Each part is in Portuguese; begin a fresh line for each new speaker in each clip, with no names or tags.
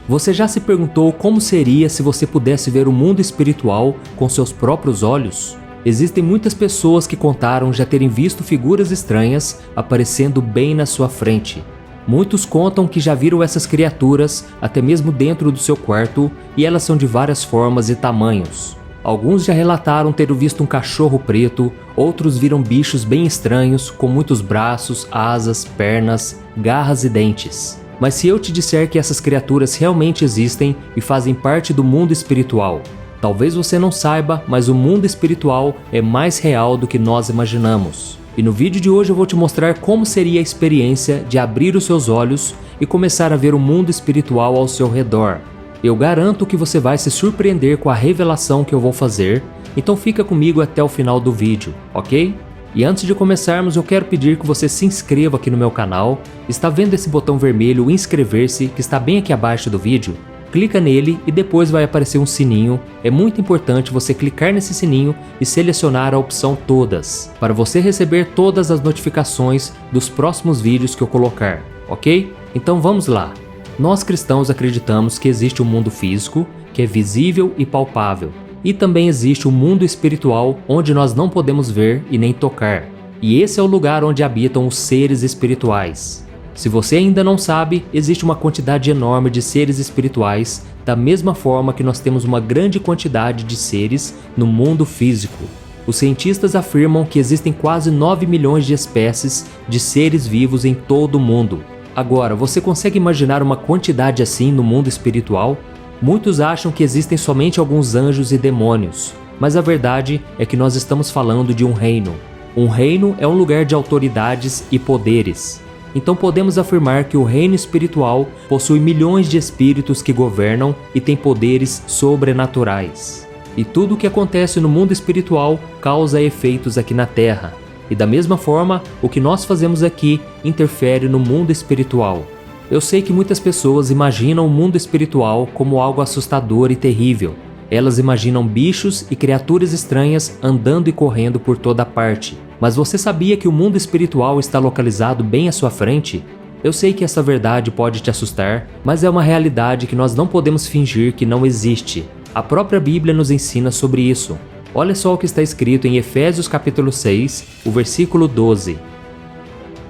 Você já se perguntou como seria se você pudesse ver o mundo espiritual com seus próprios olhos? Existem muitas pessoas que contaram já terem visto figuras estranhas aparecendo bem na sua frente. Muitos contam que já viram essas criaturas até mesmo dentro do seu quarto e elas são de várias formas e tamanhos. Alguns já relataram ter visto um cachorro preto, outros viram bichos bem estranhos com muitos braços, asas, pernas, garras e dentes. Mas se eu te disser que essas criaturas realmente existem e fazem parte do mundo espiritual, talvez você não saiba, mas o mundo espiritual é mais real do que nós imaginamos. E no vídeo de hoje eu vou te mostrar como seria a experiência de abrir os seus olhos e começar a ver o mundo espiritual ao seu redor. Eu garanto que você vai se surpreender com a revelação que eu vou fazer, então fica comigo até o final do vídeo, ok? E antes de começarmos, eu quero pedir que você se inscreva aqui no meu canal. Está vendo esse botão vermelho inscrever-se que está bem aqui abaixo do vídeo? Clica nele e depois vai aparecer um sininho. É muito importante você clicar nesse sininho e selecionar a opção todas, para você receber todas as notificações dos próximos vídeos que eu colocar, ok? Então vamos lá. Nós cristãos acreditamos que existe um mundo físico, que é visível e palpável, e também existe um mundo espiritual onde nós não podemos ver e nem tocar. E esse é o lugar onde habitam os seres espirituais. Se você ainda não sabe, existe uma quantidade enorme de seres espirituais, da mesma forma que nós temos uma grande quantidade de seres no mundo físico. Os cientistas afirmam que existem quase 9 milhões de espécies de seres vivos em todo o mundo. Agora, você consegue imaginar uma quantidade assim no mundo espiritual? Muitos acham que existem somente alguns anjos e demônios, mas a verdade é que nós estamos falando de um reino. Um reino é um lugar de autoridades e poderes. Então podemos afirmar que o reino espiritual possui milhões de espíritos que governam e têm poderes sobrenaturais. E tudo o que acontece no mundo espiritual causa efeitos aqui na Terra. E da mesma forma, o que nós fazemos aqui interfere no mundo espiritual. Eu sei que muitas pessoas imaginam o mundo espiritual como algo assustador e terrível. Elas imaginam bichos e criaturas estranhas andando e correndo por toda parte. Mas você sabia que o mundo espiritual está localizado bem à sua frente? Eu sei que essa verdade pode te assustar, mas é uma realidade que nós não podemos fingir que não existe. A própria Bíblia nos ensina sobre isso. Olha só o que está escrito em Efésios capítulo 6, o versículo 12.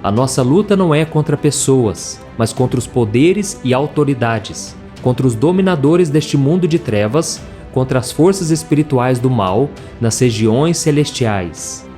A nossa luta não é contra pessoas, mas contra os poderes e autoridades, contra os dominadores deste mundo de trevas, contra as forças espirituais do mal nas regiões celestiais.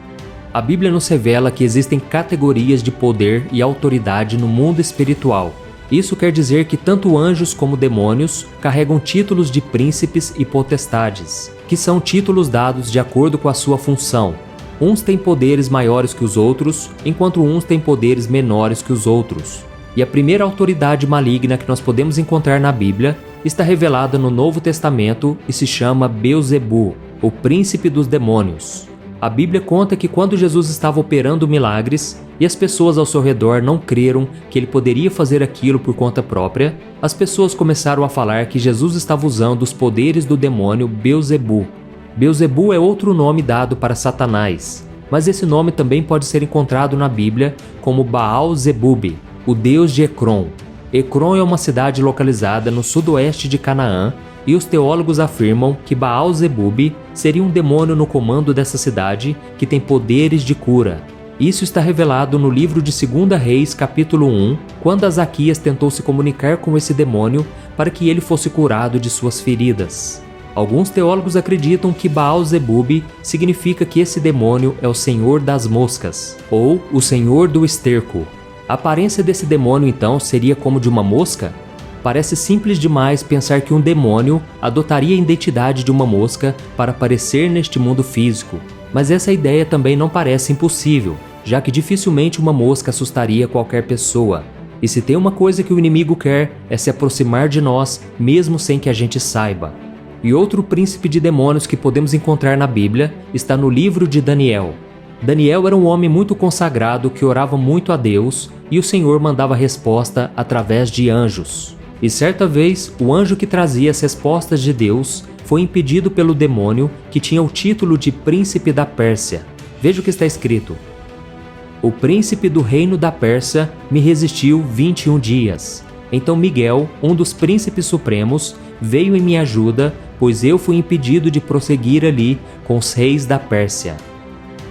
A Bíblia nos revela que existem categorias de poder e autoridade no mundo espiritual. Isso quer dizer que tanto anjos como demônios carregam títulos de príncipes e potestades, que são títulos dados de acordo com a sua função. Uns têm poderes maiores que os outros, enquanto uns têm poderes menores que os outros. E a primeira autoridade maligna que nós podemos encontrar na Bíblia está revelada no Novo Testamento e se chama Beelzebu, o príncipe dos demônios. A Bíblia conta que quando Jesus estava operando milagres e as pessoas ao seu redor não creram que ele poderia fazer aquilo por conta própria, as pessoas começaram a falar que Jesus estava usando os poderes do demônio Beelzebu. Beelzebu é outro nome dado para Satanás, mas esse nome também pode ser encontrado na Bíblia como Baal-zebub, o deus de Ecrom. Ecrom é uma cidade localizada no sudoeste de Canaã, e os teólogos afirmam que Baal-zebub seria um demônio no comando dessa cidade que tem poderes de cura. Isso está revelado no livro de 2 Reis, capítulo 1, quando Azaquias tentou se comunicar com esse demônio para que ele fosse curado de suas feridas. Alguns teólogos acreditam que Baal-zebub significa que esse demônio é o Senhor das Moscas, ou o Senhor do Esterco. A aparência desse demônio então seria como de uma mosca? Parece simples demais pensar que um demônio adotaria a identidade de uma mosca para aparecer neste mundo físico, mas essa ideia também não parece impossível, já que dificilmente uma mosca assustaria qualquer pessoa. E se tem uma coisa que o inimigo quer, é se aproximar de nós, mesmo sem que a gente saiba. E outro príncipe de demônios que podemos encontrar na Bíblia está no livro de Daniel. Daniel era um homem muito consagrado que orava muito a Deus e o Senhor mandava resposta através de anjos. E certa vez, o anjo que trazia as respostas de Deus foi impedido pelo demônio que tinha o título de príncipe da Pérsia. Veja o que está escrito: o príncipe do reino da Pérsia me resistiu 21 dias. Então Miguel, um dos príncipes supremos, veio em minha ajuda, pois eu fui impedido de prosseguir ali com os reis da Pérsia.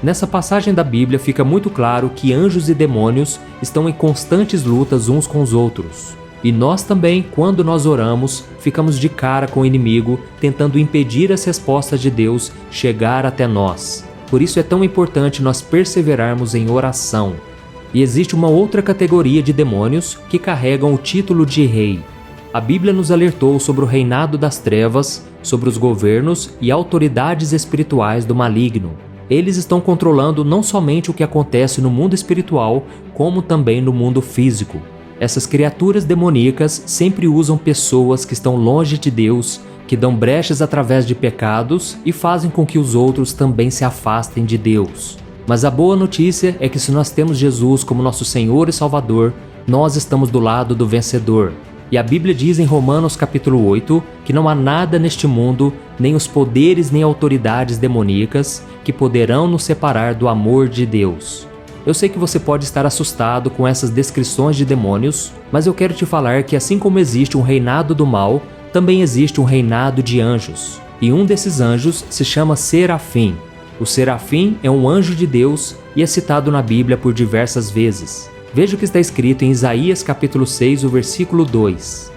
Nessa passagem da Bíblia fica muito claro que anjos e demônios estão em constantes lutas uns com os outros. E nós também, quando nós oramos, ficamos de cara com o inimigo, tentando impedir as respostas de Deus chegar até nós. Por isso é tão importante nós perseverarmos em oração. E existe uma outra categoria de demônios que carregam o título de rei. A Bíblia nos alertou sobre o reinado das trevas, sobre os governos e autoridades espirituais do maligno. Eles estão controlando não somente o que acontece no mundo espiritual, como também no mundo físico. Essas criaturas demoníacas sempre usam pessoas que estão longe de Deus, que dão brechas através de pecados e fazem com que os outros também se afastem de Deus. Mas a boa notícia é que se nós temos Jesus como nosso Senhor e Salvador, nós estamos do lado do vencedor. E a Bíblia diz em Romanos capítulo 8 que não há nada neste mundo, nem os poderes nem autoridades demoníacas, que poderão nos separar do amor de Deus. Eu sei que você pode estar assustado com essas descrições de demônios, mas eu quero te falar que assim como existe um reinado do mal, também existe um reinado de anjos. E um desses anjos se chama Serafim. O Serafim é um anjo de Deus e é citado na Bíblia por diversas vezes. Veja o que está escrito em Isaías capítulo 6, o versículo 2.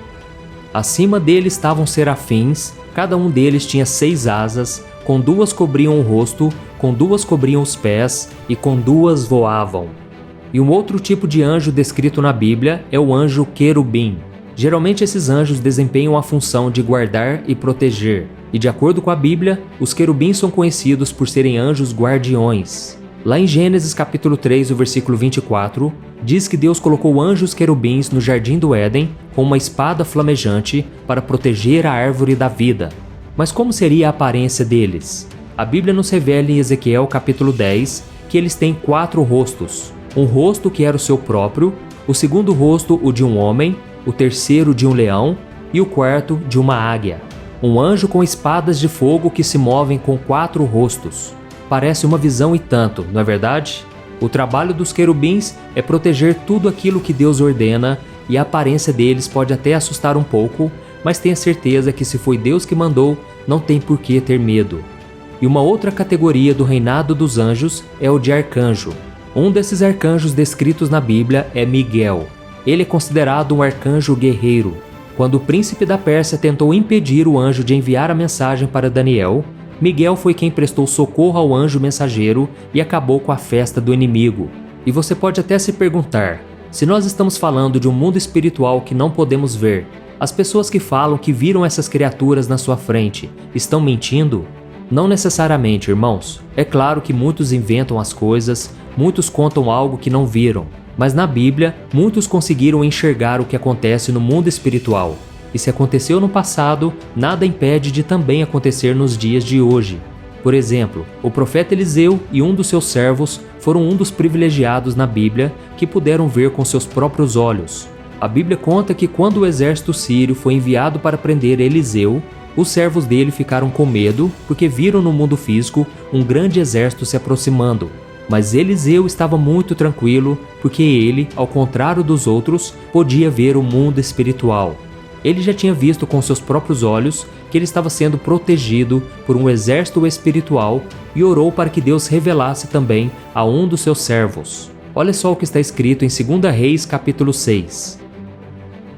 Acima dele estavam serafins, cada um deles tinha 6 asas, com 2 cobriam o rosto, com 2 cobriam os pés e com 2 voavam. E um outro tipo de anjo descrito na Bíblia é o anjo querubim. Geralmente esses anjos desempenham a função de guardar e proteger. E de acordo com a Bíblia, os querubins são conhecidos por serem anjos guardiões. Lá em Gênesis capítulo 3, o versículo 24, diz que Deus colocou anjos querubins no jardim do Éden com uma espada flamejante para proteger a árvore da vida. Mas como seria a aparência deles? A Bíblia nos revela em Ezequiel capítulo 10 que eles têm 4 rostos. Um rosto que era o seu próprio, o segundo rosto o de um homem, o terceiro de um leão e o quarto de uma águia. Um anjo com espadas de fogo que se movem com 4 rostos. Parece uma visão e tanto, não é verdade? O trabalho dos querubins é proteger tudo aquilo que Deus ordena e a aparência deles pode até assustar um pouco, mas tenha certeza que se foi Deus que mandou, não tem por que ter medo. E uma outra categoria do reinado dos anjos é o de arcanjo. Um desses arcanjos descritos na Bíblia é Miguel. Ele é considerado um arcanjo guerreiro. Quando o príncipe da Pérsia tentou impedir o anjo de enviar a mensagem para Daniel, Miguel foi quem prestou socorro ao anjo mensageiro e acabou com a festa do inimigo. E você pode até se perguntar, se nós estamos falando de um mundo espiritual que não podemos ver, as pessoas que falam que viram essas criaturas na sua frente estão mentindo? Não necessariamente, irmãos. É claro que muitos inventam as coisas, muitos contam algo que não viram, mas na Bíblia, muitos conseguiram enxergar o que acontece no mundo espiritual. E se aconteceu no passado, nada impede de também acontecer nos dias de hoje. Por exemplo, o profeta Eliseu e um dos seus servos foram um dos privilegiados na Bíblia que puderam ver com seus próprios olhos. A Bíblia conta que quando o exército sírio foi enviado para prender Eliseu, os servos dele ficaram com medo porque viram no mundo físico um grande exército se aproximando. Mas Eliseu estava muito tranquilo porque ele, ao contrário dos outros, podia ver o mundo espiritual. Ele já tinha visto com seus próprios olhos que ele estava sendo protegido por um exército espiritual e orou para que Deus revelasse também a um dos seus servos. Olha só o que está escrito em 2 Reis capítulo 6.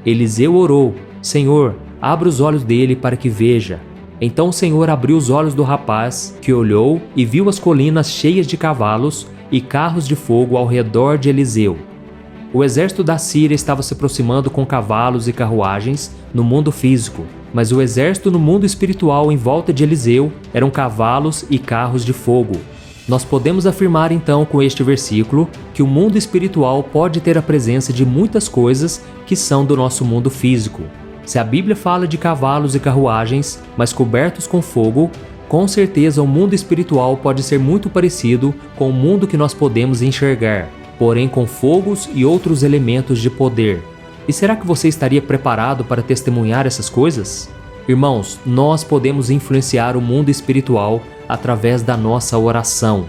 Eliseu orou: Senhor, abra os olhos dele para que veja. Então o Senhor abriu os olhos do rapaz, que olhou e viu as colinas cheias de cavalos e carros de fogo ao redor de Eliseu. O exército da Síria estava se aproximando com cavalos e carruagens no mundo físico, mas o exército no mundo espiritual em volta de Eliseu eram cavalos e carros de fogo. Nós podemos afirmar então com este versículo que o mundo espiritual pode ter a presença de muitas coisas que são do nosso mundo físico. Se a Bíblia fala de cavalos e carruagens, mas cobertos com fogo, com certeza o mundo espiritual pode ser muito parecido com o mundo que nós podemos enxergar, porém com fogos e outros elementos de poder. E será que você estaria preparado para testemunhar essas coisas? Irmãos, nós podemos influenciar o mundo espiritual através da nossa oração.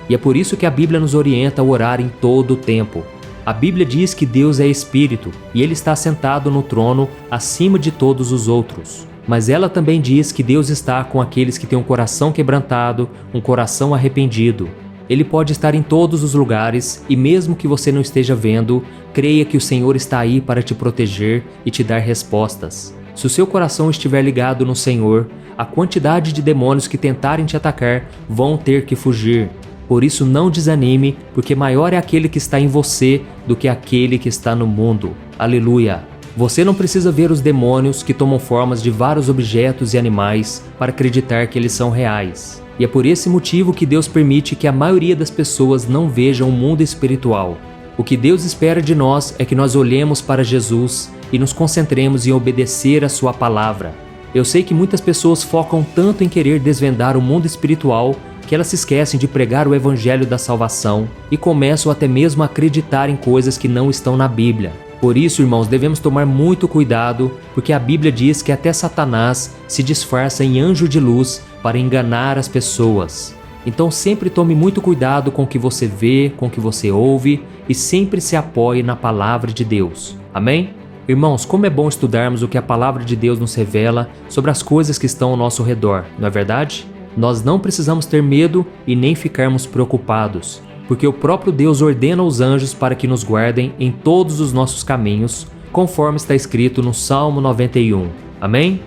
E é por isso que a Bíblia nos orienta a orar em todo o tempo. A Bíblia diz que Deus é Espírito e Ele está sentado no trono acima de todos os outros. Mas ela também diz que Deus está com aqueles que têm um coração quebrantado, um coração arrependido. Ele pode estar em todos os lugares e mesmo que você não esteja vendo, creia que o Senhor está aí para te proteger e te dar respostas. Se o seu coração estiver ligado no Senhor, a quantidade de demônios que tentarem te atacar vão ter que fugir. Por isso não desanime, porque maior é aquele que está em você do que aquele que está no mundo. Aleluia! Você não precisa ver os demônios que tomam formas de vários objetos e animais para acreditar que eles são reais. E é por esse motivo que Deus permite que a maioria das pessoas não vejam o mundo espiritual. O que Deus espera de nós é que nós olhemos para Jesus e nos concentremos em obedecer a sua palavra. Eu sei que muitas pessoas focam tanto em querer desvendar o mundo espiritual que elas se esquecem de pregar o evangelho da salvação e começam até mesmo a acreditar em coisas que não estão na Bíblia. Por isso, irmãos, devemos tomar muito cuidado, porque a Bíblia diz que até Satanás se disfarça em anjo de luz para enganar as pessoas. Então sempre tome muito cuidado com o que você vê, com o que você ouve e sempre se apoie na palavra de Deus. Amém? Irmãos, como é bom estudarmos o que a palavra de Deus nos revela sobre as coisas que estão ao nosso redor, não é verdade? Nós não precisamos ter medo e nem ficarmos preocupados, porque o próprio Deus ordena os anjos para que nos guardem em todos os nossos caminhos, conforme está escrito no Salmo 91. Amém?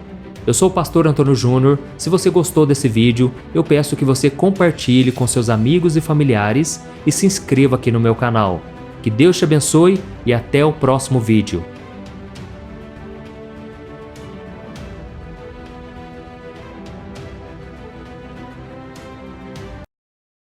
Eu sou o pastor Antônio Júnior. Se você gostou desse vídeo, eu peço que você compartilhe com seus amigos e familiares e se inscreva aqui no meu canal. Que Deus te abençoe e até o próximo vídeo.